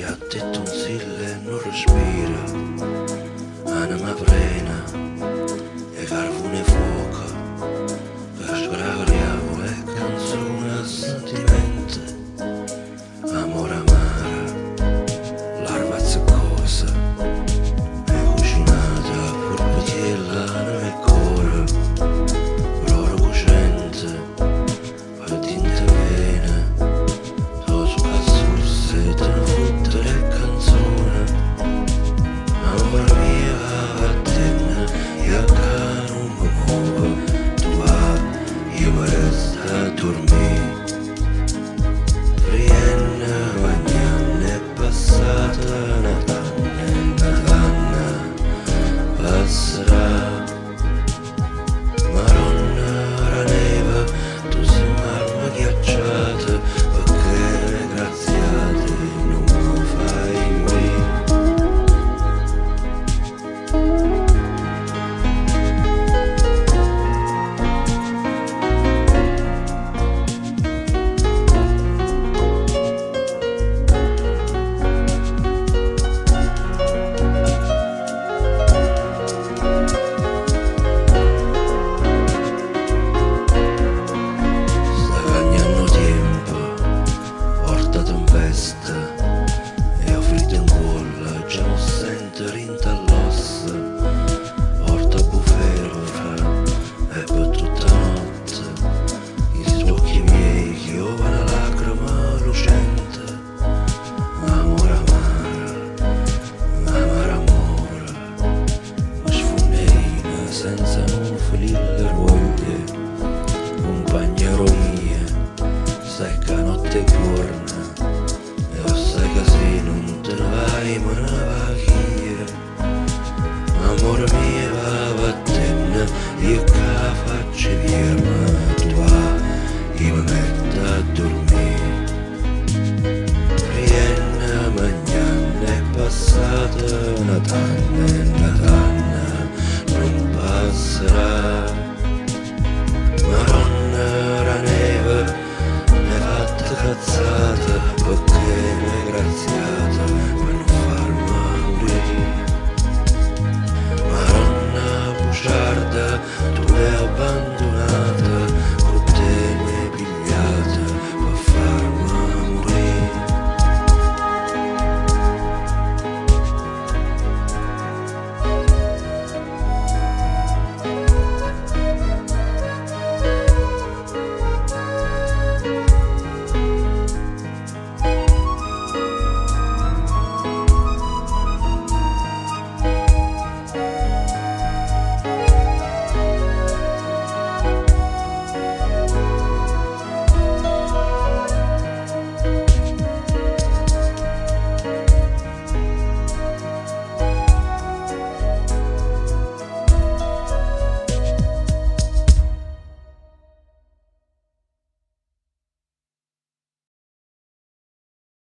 schiatta e tunsille non respira, Anema prena e cravune fuoco, per sgrava diavule canzone sentimento, Amore Amaro, larva cosa, e cucinata pur petiella non è cora, l'oro cocente, poi tinte vene, so cazzo te ne fotte le canzone, amore mia vattene, io che non mi muovo, tu va, io mi resta a dormire. Frienne, magnanne, è passata nat'anno, passerà. Maronna, raneva, tu sei marma ghiacciata, perché graziate non mi fai morire. Sta cagnando tempo, porta tempesta, e ho fritto in culla, già non sento rinta all'ossa, porta bufero fra, e per tutta notte, i occhi miei che ova una lacrima lucente, amore amaro, amaro amore, ma sfunnerina senza non finire voglie, compagnero mia, sai che notte è giorna, e lo sai che se non te ne vai me ne